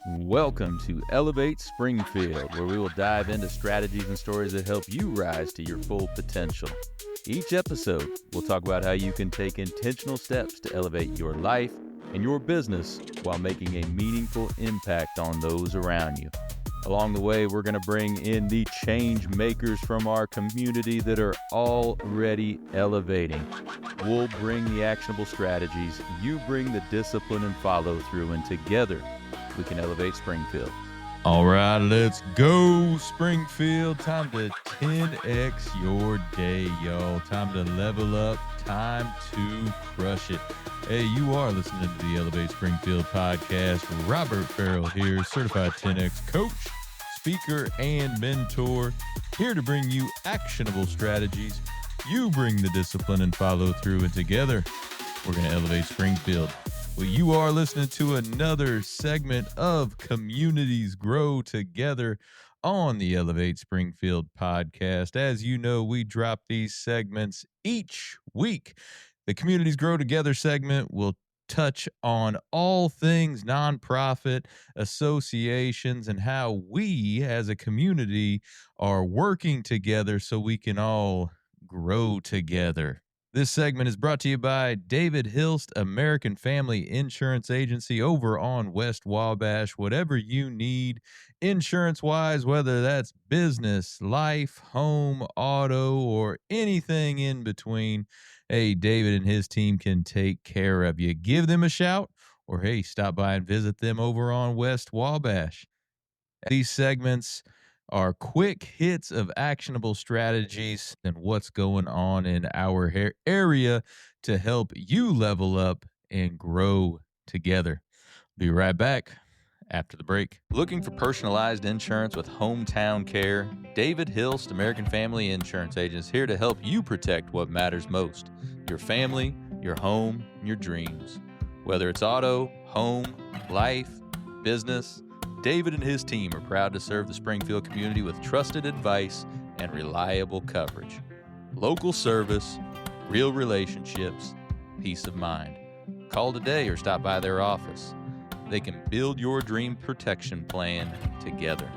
Welcome to Elevate Springfield, where we will dive into strategies and stories that help you rise to your full potential. Each episode, we'll talk about how you can take intentional steps to elevate your life and your business while making a meaningful impact on those around you. Along the way, we're going to bring in the change makers from our community that are already elevating. We'll bring the actionable strategies, you bring the discipline and follow through, and together we can elevate Springfield. All right, let's go, Springfield. Time to 10x your day, y'all. Time to level up. Time to crush it. Hey, you are listening to the Elevate Springfield podcast. Robert Ferriell here, certified 10x coach, speaker, and mentor, here to bring you actionable strategies. You bring the discipline and follow through, and together we're going to elevate Springfield. Well, you are listening to another segment of Communities Grow Together on the Elevate Springfield podcast. As you know, we drop these segments each week. The Communities Grow Together segment will touch on all things nonprofit associations and how we as a community are working together so we can all grow together. This segment is brought to you by David Hilst, American Family Insurance Agency over on West Wabash. Whatever you need insurance-wise, whether that's business, life, home, auto, or anything in between, hey, David and his team can take care of you. Give them a shout, or hey, stop by and visit them over on West Wabash. These segments are quick hits of actionable strategies and what's going on in our area to help you level up and grow together. Be right back after the break. Looking for personalized insurance with hometown care? David Hilst, American Family Insurance Agent, is here to help you protect what matters most: your family, your home, and your dreams. Whether it's auto, home, life, business, David and his team are proud to serve the Springfield community with trusted advice and reliable coverage. Local service, real relationships, peace of mind. Call today or stop by their office. They can build your dream protection plan together.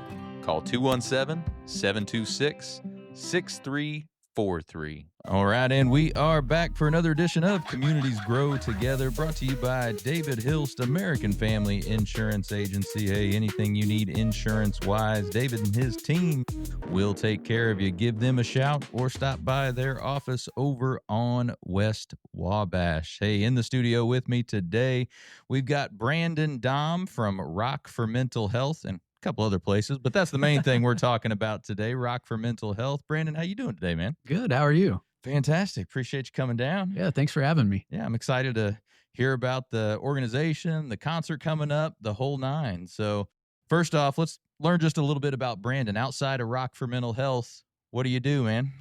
Call 217-726-6343. All right, and we are back for another edition of Communities Grow Together, brought to you by David Hilst, American Family Insurance Agency. Hey, anything you need insurance-wise, David and his team will take care of you. Give them a shout or stop by their office over on West Wabash. Hey, in the studio with me today, we've got Brandon Damm from Rock for Mental Health and a couple other places, but that's the main thing we're talking about today, Rock for Mental Health. Brandon, how you doing today, man? Good. How are you? Fantastic. Appreciate you coming down. Yeah, thanks for having me. Yeah, I'm excited to hear about the organization, the concert coming up, the whole nine. So first off, let's learn just a little bit about Brandon. Outside of Rock for Mental Health, what do you do, man?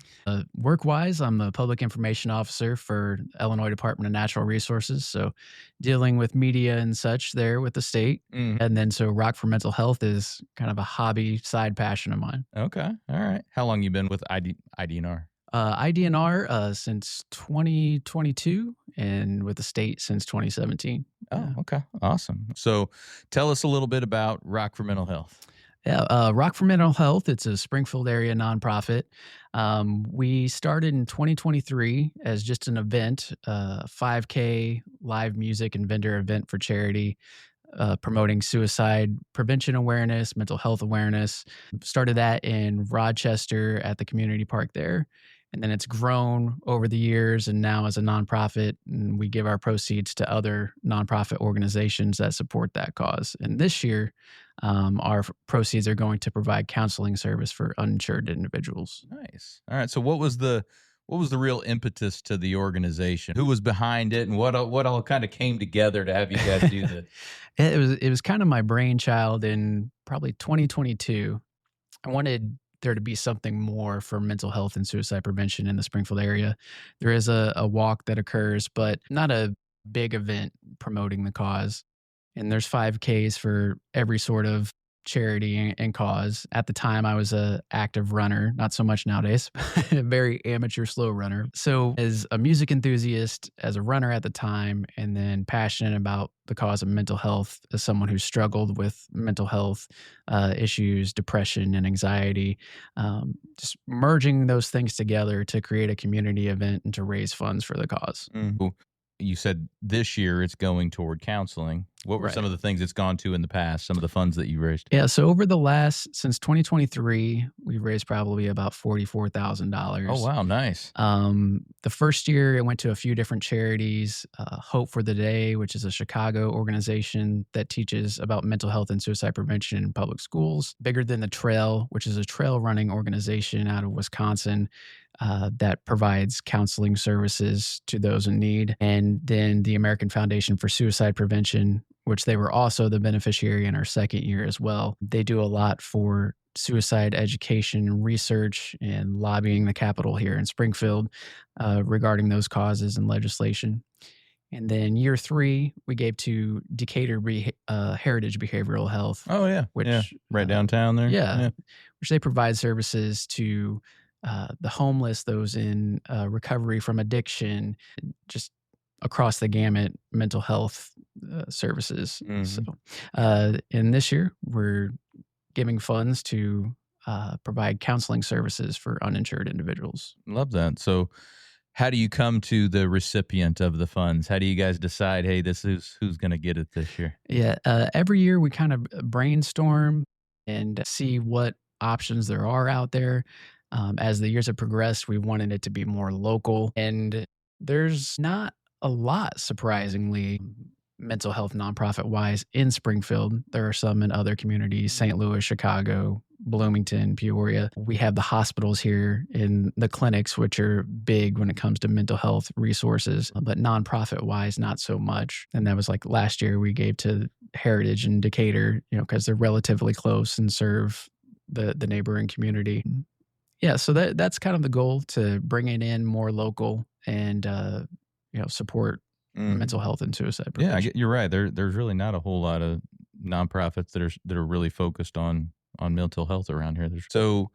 Work-wise, I'm a public information officer for Illinois Department of Natural Resources, so dealing with media and such there with the state. And then so Rock for Mental Health is kind of a hobby side passion of mine. Okay. All right. How long you been with IDNR? IDNR since 2022 and with the state since 2017. Oh, okay. Awesome. So tell us a little bit about Rock for Mental Health. Yeah, Rock for Mental Health, it's a Springfield area nonprofit. We started in 2023 as just an event, 5K live music and vendor event for charity, promoting suicide prevention awareness, mental health awareness. Started that in Rochester at the community park there. And then it's grown over the years, and now as a nonprofit, and we give our proceeds to other nonprofit organizations that support that cause. And this year, our proceeds are going to provide counseling service for uninsured individuals. Nice. All right. So what was the real impetus to the organization? Who was behind it, and what all kind of came together to have you guys do this? It was kind of my brainchild in probably 2022. I wanted there to be something more for mental health and suicide prevention in the Springfield area. There is a walk that occurs, but not a big event promoting the cause. And there's 5Ks for every sort of charity and cause. At the time, I was a active runner, not so much nowadays, a very amateur slow runner. So as a music enthusiast, as a runner at the time, and then passionate about the cause of mental health as someone who struggled with mental health issues, depression and anxiety, just merging those things together to create a community event and to raise funds for the cause. Mhm. You said this year it's going toward counseling. What were some of the things it's gone to in the past, some of the funds that you raised? Yeah, so over the since 2023, we raised probably about $44,000. Oh, wow. Nice. The first year, it went to a few different charities. Hope for the Day, which is a Chicago organization that teaches about mental health and suicide prevention in public schools. Bigger Than the Trail, which is a trail running organization out of Wisconsin that provides counseling services to those in need. And then the American Foundation for Suicide Prevention, which they were also the beneficiary in our second year as well. They do a lot for suicide education and research and lobbying the Capitol here in Springfield regarding those causes and legislation. And then year 3, we gave to Decatur Heritage Behavioral Health. Oh, yeah. Which, yeah. Right downtown there. Yeah. Which they provide services to the homeless, those in recovery from addiction, just across the gamut mental health services. So, and this year we're giving funds to provide counseling services for uninsured individuals. Love that. So how do you come to the recipient of the funds? How do you guys decide, hey, this is who's going to get it this year? Yeah. Every year we kind of brainstorm and see what options there are out there. As the years have progressed, we wanted it to be more local, and there's not a lot, surprisingly, mental health nonprofit wise in Springfield. There are some in other communities, St. Louis, Chicago, Bloomington, Peoria. We have the hospitals here in the clinics, which are big when it comes to mental health resources, but nonprofit wise, not so much. And that was like last year we gave to Heritage and Decatur, because they're relatively close and serve the neighboring community. Yeah, so that's kind of the goal, to bring it in more local and support mental health and suicide prevention. Yeah, you're right. There's really not a whole lot of nonprofits that are really focused on mental health around here. So,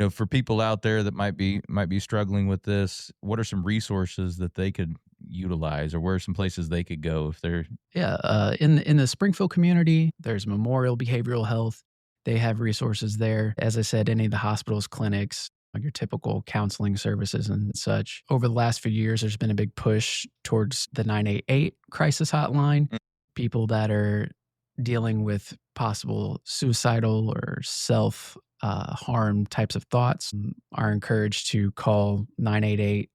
for people out there that might be struggling with this, what are some resources that they could utilize, or where are some places they could go if they're in the Springfield community, there's Memorial Behavioral Health. They have resources there. As I said, any of the hospitals, clinics, like your typical counseling services and such. Over the last few years, there's been a big push towards the 988 crisis hotline. People that are dealing with possible suicidal or self-harm types of thoughts are encouraged to call 988,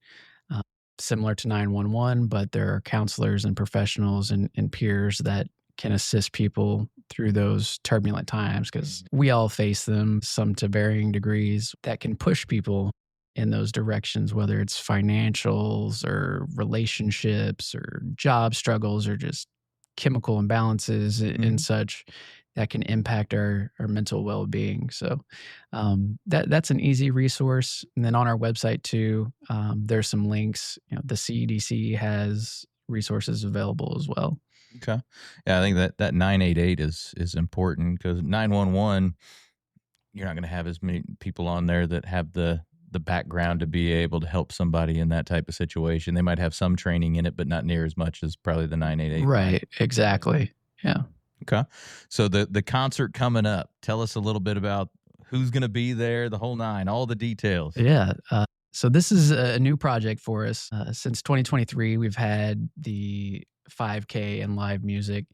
similar to 911, but there are counselors and professionals and peers that can assist people through those turbulent times, because we all face them, some to varying degrees, that can push people in those directions, whether it's financials or relationships or job struggles or just chemical imbalances and such that can impact our mental well-being. So that's an easy resource. And then on our website too, there's some links. The CEDC has resources available as well. Okay. Yeah, I think that 988 is important, because 911, you're not going to have as many people on there that have the background to be able to help somebody in that type of situation. They might have some training in it, but not near as much as probably the 988. Right. Exactly. Yeah. Okay. So the concert coming up, tell us a little bit about who's going to be there, the whole nine, all the details. Yeah. So this is a new project for us. Since 2023, we've had the 5K and live music.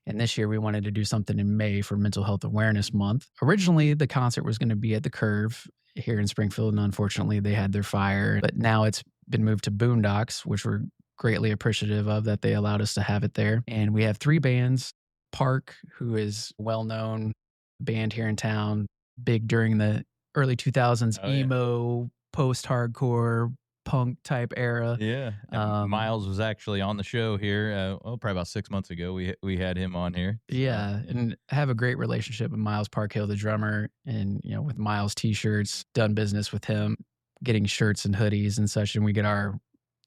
And this year we wanted to do something in May for Mental Health Awareness Month. Originally, the concert was going to be at the Curve here in Springfield, and unfortunately they had their fire. But now it's been moved to Boondocks, which we're greatly appreciative of that they allowed us to have it there. And we have 3 bands. Park, who is a well-known band here in town, big during the early 2000s, emo, post-hardcore, punk type era. Yeah. Miles was actually on the show here, probably about 6 months ago. We had him on here. Yeah, and have a great relationship with Miles Parkhill, the drummer, and with Miles t-shirts, done business with him, getting shirts and hoodies and such, and we get our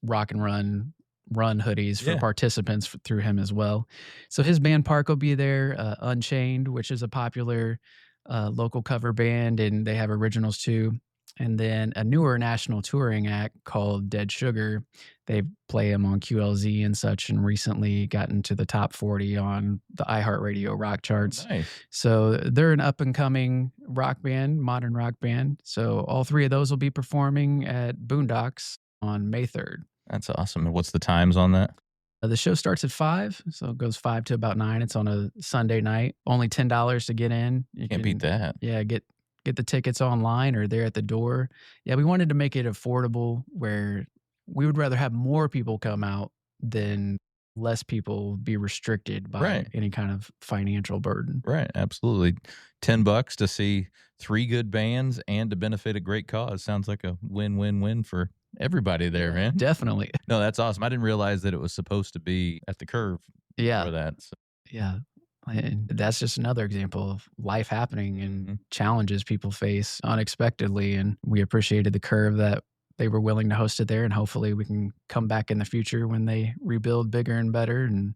Rock and Run run hoodies for Yeah. participants through him as well. So his band Park will be there. Unchained, which is a popular local cover band, and they have originals too. And then a newer national touring act called Dead Sugar. They play them on QLZ and such, and recently got into the top 40 on the iHeartRadio rock charts. Nice. So they're an up and coming rock band, modern rock band. So all three of those will be performing at Boondocks on May 3rd. That's awesome. And what's the times on that? The show starts at 5, so it goes 5 to about 9. It's on a Sunday night. Only $10 to get in. You Can't beat that. Yeah, get the tickets online or they're at the door. Yeah, we wanted to make it affordable where we would rather have more people come out than less people be restricted by Right. any kind of financial burden. Right. Absolutely. $10 to see 3 good bands and to benefit a great cause. Sounds like a win-win-win for everybody there, man. Definitely. No, that's awesome. I didn't realize that it was supposed to be at the Curve Yeah. for that. So. Yeah. And that's just another example of life happening and challenges people face unexpectedly. And we appreciated the Curve that they were willing to host it there. And hopefully we can come back in the future when they rebuild bigger and better and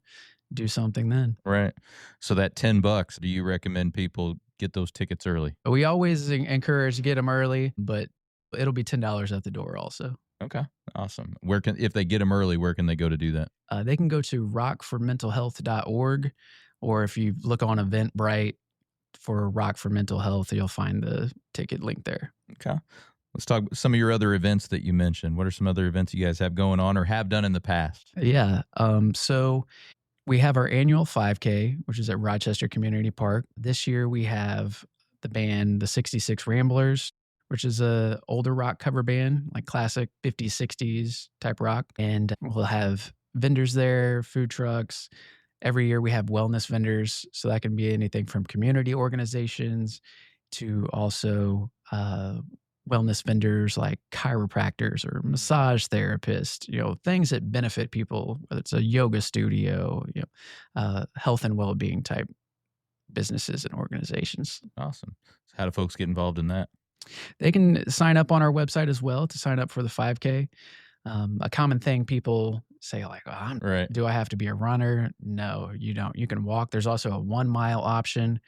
do something then. Right. So that $10, do you recommend people get those tickets early? We always encourage to get them early, but it'll be $10 at the door also. Okay. Awesome. If they get them early, where can they go to do that? They can go to rockformentalhealth.org, or if you look on Eventbrite for Rock for Mental Health, you'll find the ticket link there. Okay. Let's talk about some of your other events that you mentioned. What are some other events you guys have going on or have done in the past? Yeah. So we have our annual 5K, which is at Rochester Community Park. This year we have the band The 66 Ramblers, which is a older rock cover band, like classic 50s, 60s type rock. And we'll have vendors there, food trucks. Every year we have wellness vendors. So that can be anything from community organizations to also wellness vendors like chiropractors or massage therapists, things that benefit people, whether it's a yoga studio, health and well-being type businesses and organizations. Awesome. So how do folks get involved in that? They can sign up on our website as well to sign up for the 5K. A common thing people say, like, right. Do I have to be a runner? No, you don't. You can walk. There's also a 1 mile option.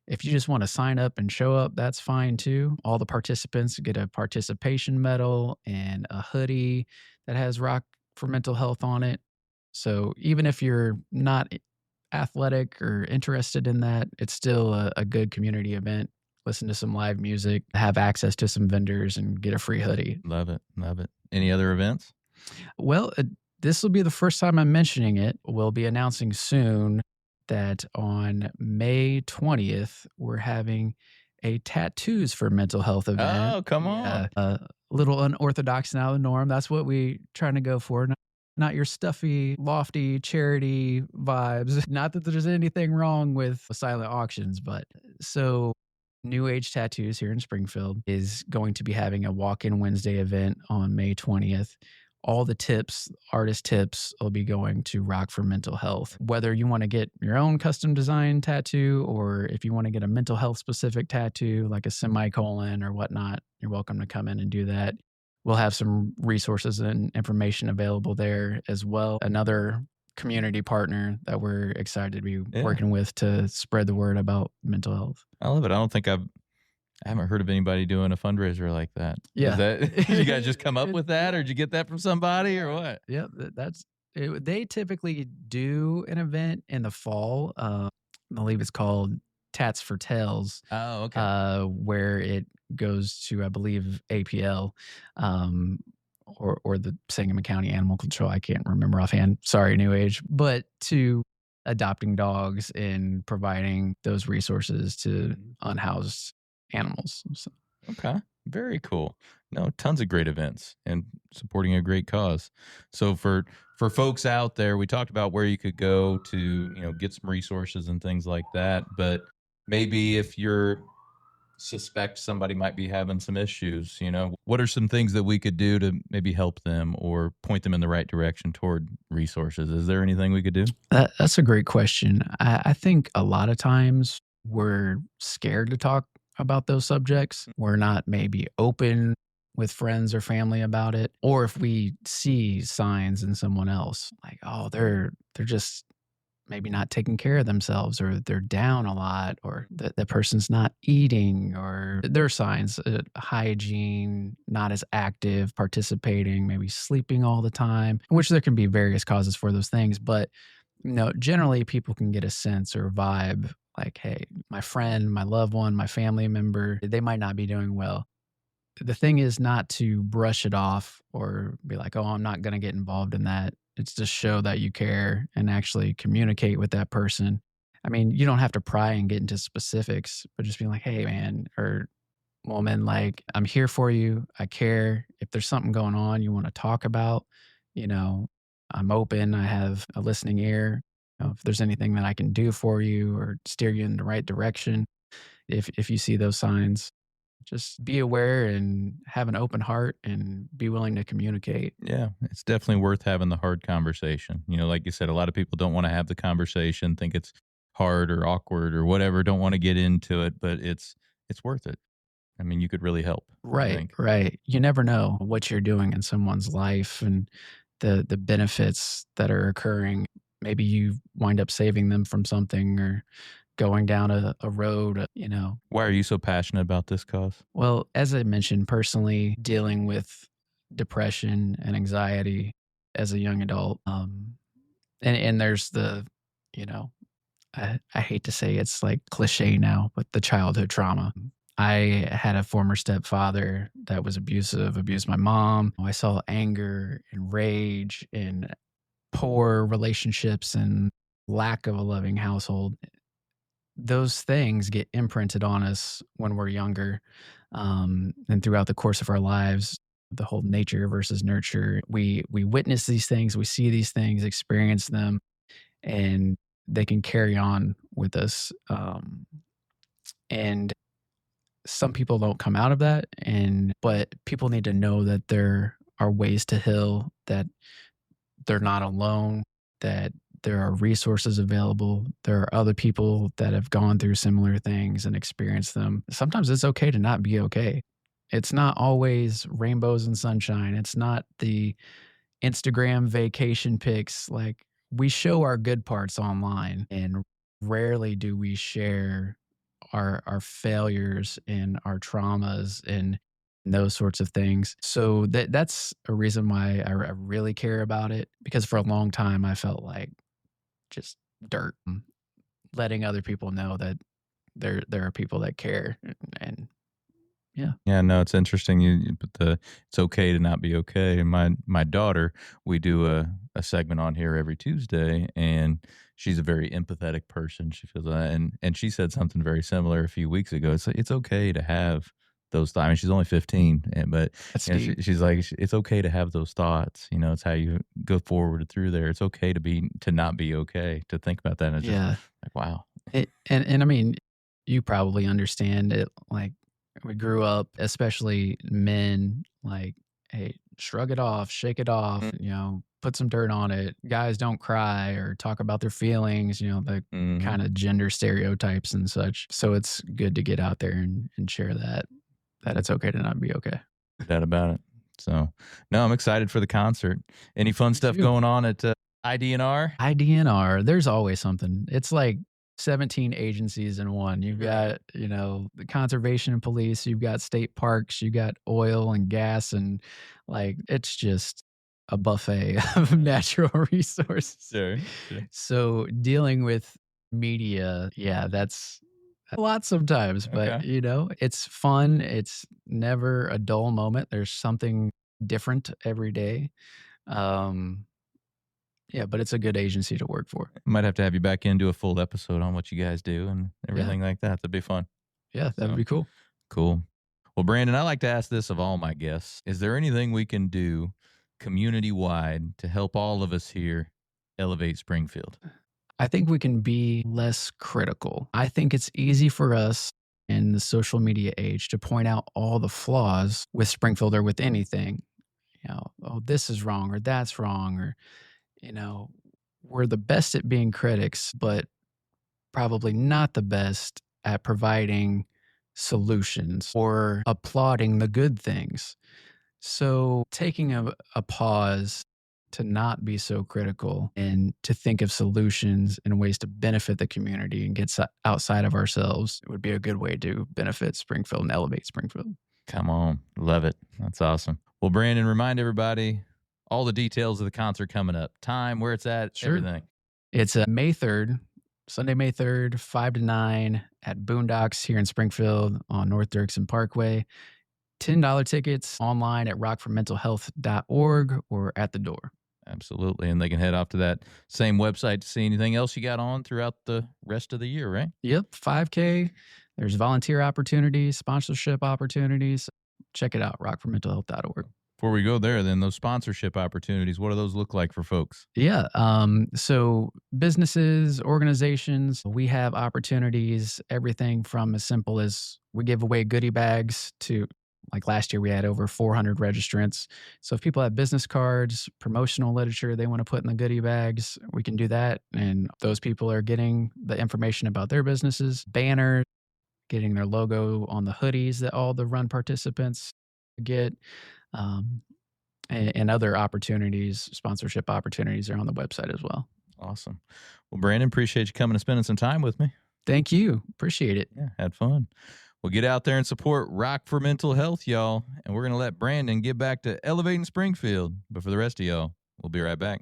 If you just want to sign up and show up, that's fine too. All the participants get a participation medal and a hoodie that has Rock for Mental Health on it. So even if you're not athletic or interested in that, it's still a good community event. Listen to some live music, have access to some vendors, and get a free hoodie. Love it. Love it. Any other events? Well, this will be the first time I'm mentioning it. We'll be announcing soon that on May 20th, we're having a Tattoos for Mental Health event. Oh, come on. A little unorthodox and out of the norm. That's what we're trying to go for. Not your stuffy, lofty charity vibes. Not that there's anything wrong with silent auctions, but so New Age Tattoos here in Springfield is going to be having a walk-in Wednesday event on May 20th. All the tips, artist tips, will be going to Rock for Mental Health. Whether you want to get your own custom design tattoo or if you want to get a mental health specific tattoo like a semicolon or whatnot, you're welcome to come in and do that. We'll have some resources and information available there as well. Another community partner that we're excited to be working with to spread the word about mental health. I love it. I haven't heard of anybody doing a fundraiser like that. Yeah. Did you guys just come up with that, or did you get that from somebody, or what? Yeah, they typically do an event in the fall. I believe it's called Tats for Tails. Oh, okay. Where it goes to, I believe, APL, or the Sangamon County Animal Control. I can't remember offhand. Sorry, New Age. But to adopting dogs and providing those resources to unhoused animals. So. Okay. Very cool. No, tons of great events and supporting a great cause. So for folks out there, we talked about where you could go to, get some resources and things like that. But maybe if you're suspect somebody might be having some issues, what are some things that we could do to maybe help them or point them in the right direction toward resources? Is there anything we could do? That's a great question. I think a lot of times we're scared to talk about those subjects. We're not maybe open with friends or family about it, or if we see signs in someone else, like, oh, they're just maybe not taking care of themselves, or they're down a lot, or the person's not eating, or there are signs, hygiene, not as active, participating, maybe sleeping all the time, which there can be various causes for those things. But generally people can get a sense or vibe like, hey, my friend, my loved one, my family member, they might not be doing well. The thing is not to brush it off or be like, oh, I'm not going to get involved in that. It's to show that you care and actually communicate with that person. I mean, you don't have to pry and get into specifics, but just being like, hey, man, or woman, like, I'm here for you. I care. If there's something going on you want to talk about, you know, I'm open. I have a listening ear. If there's anything that I can do for you or steer you in the right direction, if you see those signs, just be aware and have an open heart and be willing to communicate. Yeah, it's definitely worth having the hard conversation. Like you said, a lot of people don't want to have the conversation, think it's hard or awkward or whatever, don't want to get into it, but it's worth it. I mean, you could really help, I Right, think. right. You never know what you're doing in someone's life and the benefits that are occurring. Maybe you wind up saving them from something or going down a road, Why are you so passionate about this cause? Well, as I mentioned, personally dealing with depression and anxiety as a young adult, and there's you know, I hate to say it's like cliche now, but the childhood trauma. I had a former stepfather that was abusive, abused my mom. I saw anger and rage and poor relationships and lack of a loving household. Those things get imprinted on us when we're younger, and throughout the course of our lives. The whole nature versus nurture. We witness these things, we see these things, experience them, and they can carry on with us. And some people don't come out of that, but people need to know that there are ways to heal, that they're not alone, that there are resources available. There are other people that have gone through similar things and experienced them. Sometimes it's okay to not be okay. It's not always rainbows and sunshine. It's not the Instagram vacation pics. Like, we show our good parts online, and rarely do we share our failures and our traumas and those sorts of things. So that's a reason why I really care about it, because for a long time I felt like just dirt. Letting other people know that there are people that care, and yeah. Yeah, no, it's interesting. You put the it's okay to not be okay. And my daughter, we do a segment on here every Tuesday, and she's a very empathetic person. She feels that, and she said something very similar a few weeks ago. It's okay to have those thoughts. I mean, she's only 15, but That's deep. she's like, it's okay to have those thoughts. It's how you go forward through there. It's okay to not be okay. To think about that, and it's just Yeah. like, wow. And I mean, you probably understand it. Like, we grew up, especially men, like, hey, shrug it off, shake it off, put some dirt on it. Guys don't cry or talk about their feelings, the Mm-hmm. kind of gender stereotypes and such. So it's good to get out there and share that it's okay to not be okay. No doubt about it. So, no, I'm excited for the concert. Any fun stuff too. going on at IDNR? IDNR, there's always something. It's like 17 agencies in one. You've Right. got, the conservation police, you've got state parks, you got oil and gas, and like, it's just a buffet of natural resources. Sure. Sure. So dealing with media, yeah, that's a lot sometimes, but Okay. it's fun. It's never a dull moment. There's something different every day. Um, yeah, but it's a good agency to work for. Might have to have you back in, do a full episode on what you guys do and Yeah. everything like that. That'd be fun. Yeah, that would So be cool. cool. Well, Brandon, I like to ask this of all my guests. Is there anything we can do community wide to help all of us here elevate Springfield? I think we can be less critical. I think it's easy for us in the social media age to point out all the flaws with Springfield or with anything. Oh, this is wrong or that's wrong, or, you know, we're the best at being critics, but probably not the best at providing solutions or applauding the good things. So taking a pause to not be so critical and to think of solutions and ways to benefit the community and get outside of ourselves would be a good way to benefit Springfield and elevate Springfield. Come on. Love it. That's awesome. Well, Brandon, remind everybody all the details of the concert coming up, time, where it's at, everything. It's May 3rd, Sunday, May 3rd, 5 to 9 at Boondocks here in Springfield on North Dirksen Parkway. $10 tickets online at rockformentalhealth.org or at the door. Absolutely. And they can head off to that same website to see anything else you got on throughout the rest of the year, right? Yep. 5K. There's volunteer opportunities, sponsorship opportunities. Check it out, rockformentalhealth.org. Before we go there, then, those sponsorship opportunities, what do those look like for folks? Yeah. So businesses, organizations, we have opportunities, everything from as simple as we give away goodie bags to, like last year, we had over 400 registrants. So if people have business cards, promotional literature they want to put in the goodie bags, we can do that. And those people are getting the information about their businesses, banners, getting their logo on the hoodies that all the run participants get, and other opportunities, sponsorship opportunities are on the website as well. Awesome. Well, Brandon, appreciate you coming and spending some time with me. Thank you. Appreciate it. Yeah, had fun. Well, get out there and support Rock for Mental Health, y'all. And we're going to let Brandon get back to elevating Springfield. But for the rest of y'all, we'll be right back.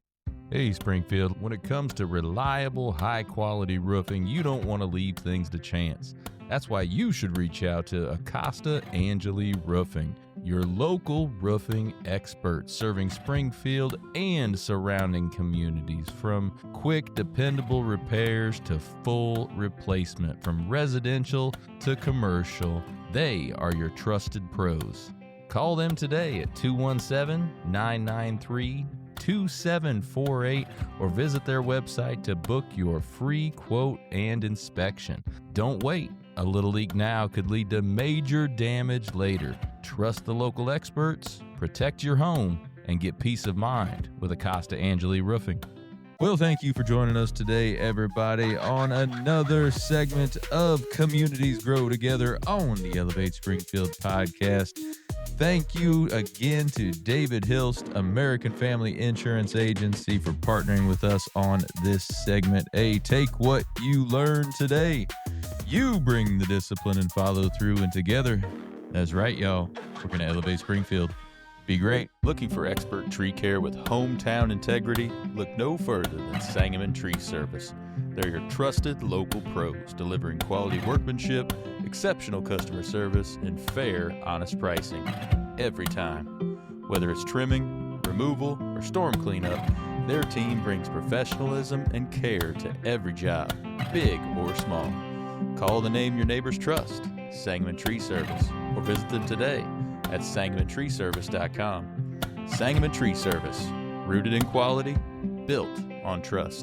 Hey, Springfield, when it comes to reliable, high-quality roofing, you don't want to leave things to chance. That's why you should reach out to Acosta Angeli Roofing, your local roofing expert, serving Springfield and surrounding communities. From quick, dependable repairs to full replacement, from residential to commercial, they are your trusted pros. Call them today at 217-993-2748 or visit their website to book your free quote and inspection. Don't wait. A little leak now could lead to major damage later. Trust the local experts, protect your home, and get peace of mind with Acosta Angeli Roofing. Well, thank you for joining us today, everybody, on another segment of Communities Grow Together on the Elevate Springfield podcast. Thank you again to David Hilst, American Family Insurance Agency, for partnering with us on this segment. Hey, take what you learned today. You bring the discipline and follow through, and together, that's right, y'all, we're going to elevate Springfield. Be great. Looking for expert tree care with hometown integrity? Look no further than Sangamon Tree Service. They're your trusted local pros, delivering quality workmanship, exceptional customer service, and fair, honest pricing every time. Whether it's trimming, removal, or storm cleanup, their team brings professionalism and care to every job, big or small. Call the name your neighbors trust, Sangamon Tree Service, or visit them today at sangamontreeservice.com. Sangamon Tree Service, rooted in quality, built on trust.